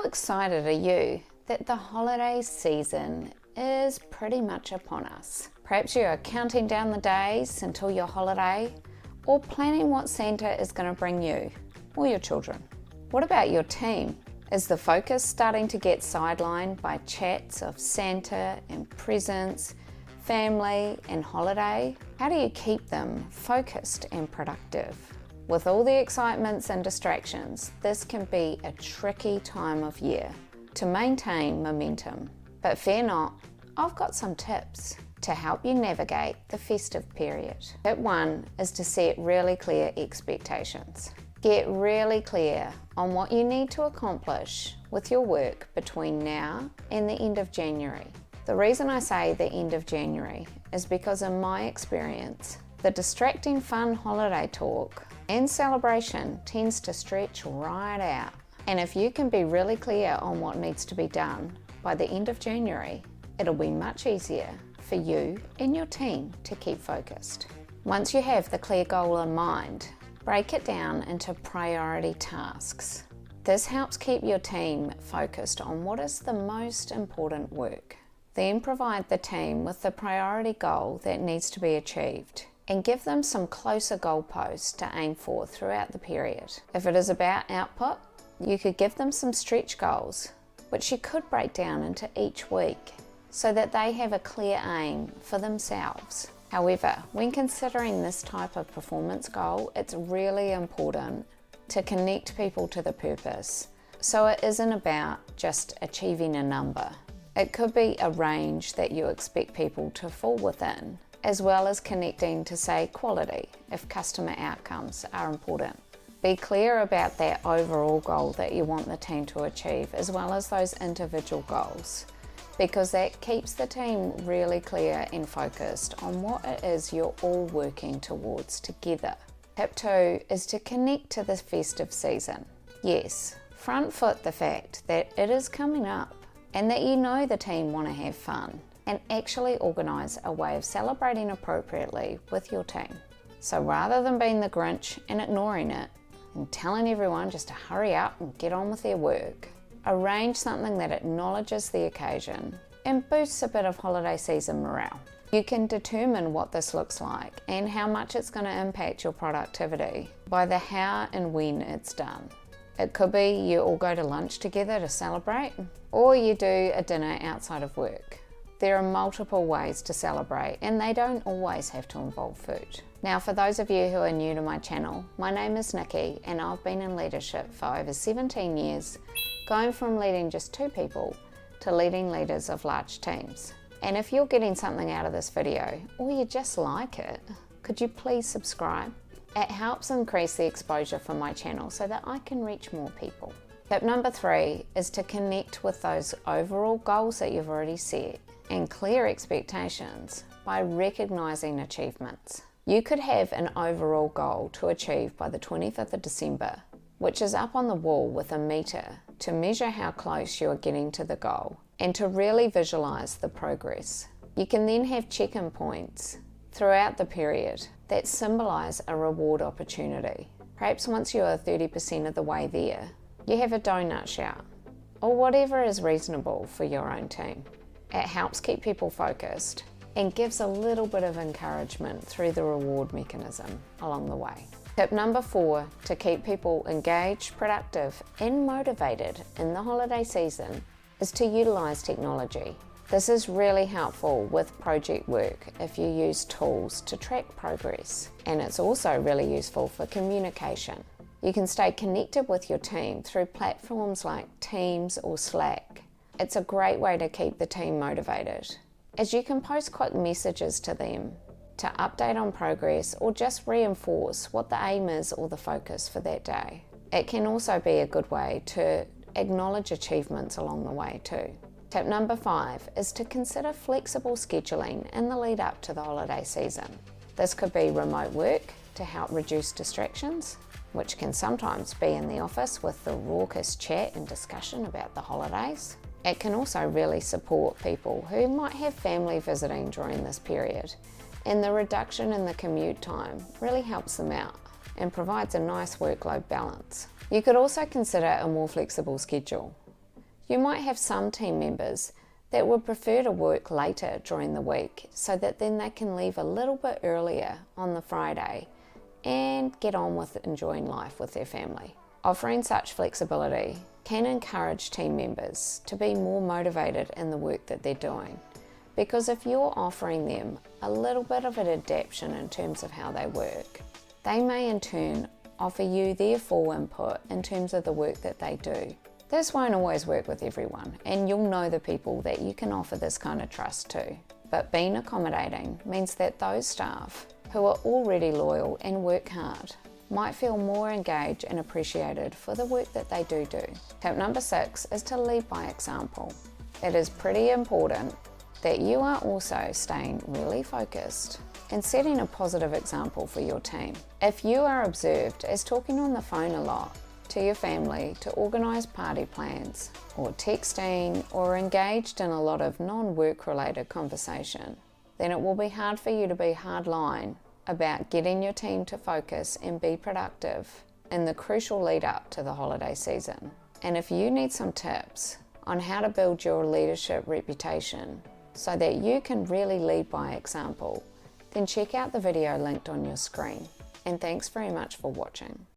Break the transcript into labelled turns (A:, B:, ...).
A: excited are you that the holiday season is pretty much upon us? Perhaps you are counting down the days until your holiday, or planning what Santa is going to bring you or your children. What about your team? Is the focus starting to get sidelined by chats of Santa and presents, family and holiday? How do you keep them focused and productive? With all the excitements and distractions, this can be a tricky time of year to maintain momentum. But fear not, I've got some tips to help you navigate the festive period. Tip 1 is to set really clear expectations. Get really clear on what you need to accomplish with your work between now and the end of January. The reason I say the end of January is because in my experience, the distracting fun holiday talk and celebration tends to stretch right out. And if you can be really clear on what needs to be done by the end of January, it'll be much easier for you and your team to keep focused. Once you have the clear goal in mind, break it down into priority tasks. This helps keep your team focused on what is the most important work. Then provide the team with the priority goal that needs to be achieved, and give them some closer goalposts to aim for throughout the period. If it is about output, you could give them some stretch goals, which you could break down into each week so that they have a clear aim for themselves. However, when considering this type of performance goal, it's really important to connect people to the purpose. So it isn't about just achieving a number. It could be a range that you expect people to fall within, as well as connecting to, say, quality if customer outcomes are important. Be clear about that overall goal that you want the team to achieve, as well as those individual goals, because that keeps the team really clear and focused on what it is you're all working towards together. Tip 2 is to connect to the festive season. Yes, front foot the fact that it is coming up and that you know the team want to have fun, and actually organise a way of celebrating appropriately with your team. So rather than being the Grinch and ignoring it and telling everyone just to hurry up and get on with their work, arrange something that acknowledges the occasion and boosts a bit of holiday season morale. You can determine what this looks like and how much it's going to impact your productivity by the how and when it's done. It could be you all go to lunch together to celebrate, or you do a dinner outside of work. There are multiple ways to celebrate, and they don't always have to involve food. Now, for those of you who are new to my channel, my name is Nikki and I've been in leadership for over 17 years, going from leading just 2 people to leading leaders of large teams. And if you're getting something out of this video, or you just like it, could you please subscribe? It helps increase the exposure for my channel so that I can reach more people. Tip number 3 is to connect with those overall goals that you've already set and clear expectations by recognizing achievements. You could have an overall goal to achieve by the 25th of December, which is up on the wall with a meter to measure how close you are getting to the goal and to really visualize the progress. You can then have check-in points throughout the period that symbolize a reward opportunity. Perhaps once you are 30% of the way there, you have a donut shout, or whatever is reasonable for your own team. It helps keep people focused and gives a little bit of encouragement through the reward mechanism along the way. Tip number 4 to keep people engaged, productive and motivated in the holiday season is to utilize technology. This is really helpful with project work if you use tools to track progress, and it's also really useful for communication. You can stay connected with your team through platforms like Teams or Slack. It's a great way to keep the team motivated, as you can post quick messages to them to update on progress or just reinforce what the aim is or the focus for that day. It can also be a good way to acknowledge achievements along the way too. Tip number 5 is to consider flexible scheduling in the lead up to the holiday season. This could be remote work to help reduce distractions, which can sometimes be in the office with the raucous chat and discussion about the holidays. It can also really support people who might have family visiting during this period, and the reduction in the commute time really helps them out and provides a nice workload balance. You could also consider a more flexible schedule. You might have some team members that would prefer to work later during the week so that then they can leave a little bit earlier on the Friday and get on with enjoying life with their family. Offering such flexibility can encourage team members to be more motivated in the work that they're doing, because if you're offering them a little bit of an adaptation in terms of how they work, they may in turn offer you their full input in terms of the work that they do. This won't always work with everyone, and you'll know the people that you can offer this kind of trust to. But being accommodating means that those staff who are already loyal and work hard might feel more engaged and appreciated for the work that they do. Tip number 6 is to lead by example. It is pretty important that you are also staying really focused and setting a positive example for your team. If you are observed as talking on the phone a lot to your family to organise party plans, or texting, or engaged in a lot of non-work related conversation, then it will be hard for you to be hardline about getting your team to focus and be productive in the crucial lead up to the holiday season. And if you need some tips on how to build your leadership reputation so that you can really lead by example, then check out the video linked on your screen. And thanks very much for watching.